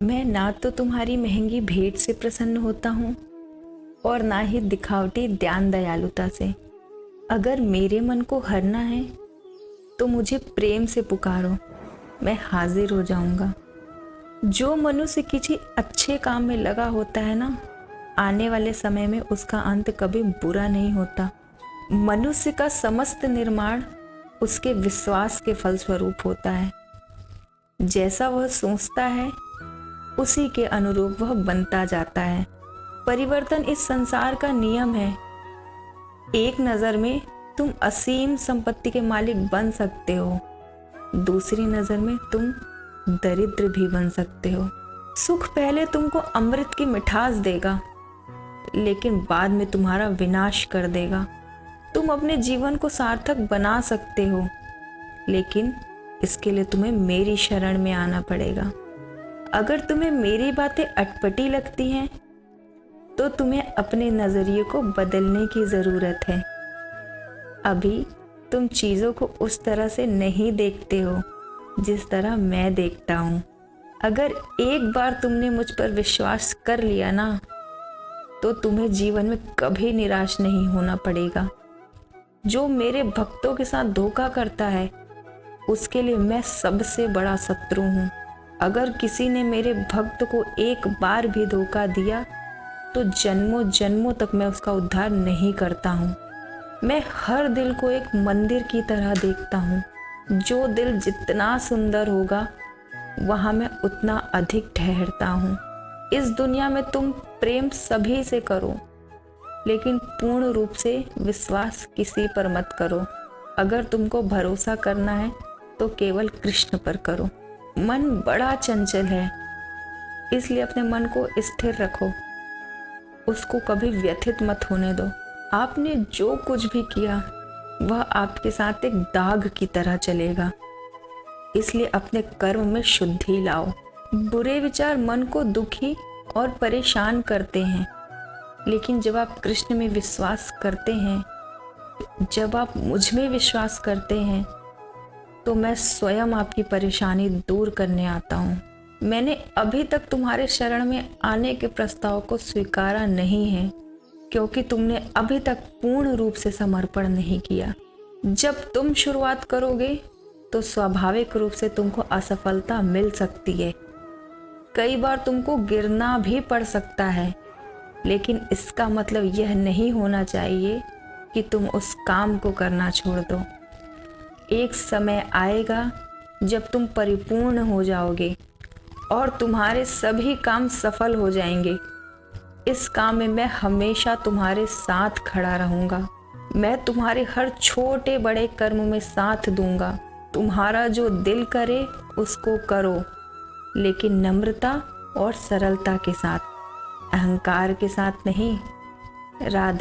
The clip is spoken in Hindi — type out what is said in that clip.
मैं ना तो तुम्हारी महंगी भेंट से प्रसन्न होता हूँ और ना ही दिखावटी ध्यान दयालुता से। अगर मेरे मन को हरना है तो मुझे प्रेम से पुकारो, मैं हाजिर हो जाऊंगा। जो मनुष्य किसी अच्छे काम में लगा होता है ना, आने वाले समय में उसका अंत कभी बुरा नहीं होता। मनुष्य का समस्त निर्माण उसके विश्वास के फलस्वरूप होता है। जैसा वह सोचता है उसी के अनुरूप वह बनता जाता है। परिवर्तन इस संसार का नियम है। एक नज़र में तुम असीम संपत्ति के मालिक बन सकते हो, दूसरी नज़र में तुम दरिद्र भी बन सकते हो। सुख पहले तुमको अमृत की मिठास देगा, लेकिन बाद में तुम्हारा विनाश कर देगा। तुम अपने जीवन को सार्थक बना सकते हो, लेकिन इसके लिए तुम्हें मेरी शरण में आना पड़ेगा। अगर तुम्हें मेरी बातें अटपटी लगती हैं तो तुम्हें अपने नज़रिए को बदलने की ज़रूरत है। अभी तुम चीज़ों को उस तरह से नहीं देखते हो जिस तरह मैं देखता हूँ। अगर एक बार तुमने मुझ पर विश्वास कर लिया ना, तो तुम्हें जीवन में कभी निराश नहीं होना पड़ेगा। जो मेरे भक्तों के साथ धोखा करता है उसके लिए मैं सबसे बड़ा शत्रु हूँ। अगर किसी ने मेरे भक्त को एक बार भी धोखा दिया तो जन्मों जन्मों तक मैं उसका उद्धार नहीं करता हूँ। मैं हर दिल को एक मंदिर की तरह देखता हूँ। जो दिल जितना सुंदर होगा वहाँ मैं उतना अधिक ठहरता हूँ। इस दुनिया में तुम प्रेम सभी से करो, लेकिन पूर्ण रूप से विश्वास किसी पर मत करो। अगर तुमको भरोसा करना है तो केवल कृष्ण पर करो। मन बड़ा चंचल है, इसलिए अपने मन को स्थिर रखो, उसको कभी व्यथित मत होने दो। आपने जो कुछ भी किया वह आपके साथ एक दाग की तरह चलेगा, इसलिए अपने कर्म में शुद्धि लाओ। बुरे विचार मन को दुखी और परेशान करते हैं, लेकिन जब आप कृष्ण में विश्वास करते हैं, जब आप मुझ में विश्वास करते हैं, तो मैं स्वयं आपकी परेशानी दूर करने आता हूँ। मैंने अभी तक तुम्हारे शरण में आने के प्रस्ताव को स्वीकारा नहीं है, क्योंकि तुमने अभी तक पूर्ण रूप से समर्पण नहीं किया। जब तुम शुरुआत करोगे तो स्वाभाविक रूप से तुमको असफलता मिल सकती है। कई बार तुमको गिरना भी पड़ सकता है, लेकिन इसका मतलब यह नहीं होना चाहिए कि तुम उस काम को करना छोड़ दो। एक समय आएगा जब तुम परिपूर्ण हो जाओगे और तुम्हारे सभी काम सफल हो जाएंगे। इस काम में मैं हमेशा तुम्हारे साथ खड़ा रहूँगा। मैं तुम्हारे हर छोटे बड़े कर्म में साथ दूंगा। तुम्हारा जो दिल करे उसको करो, लेकिन नम्रता और सरलता के साथ, अहंकार के साथ नहीं। राधे।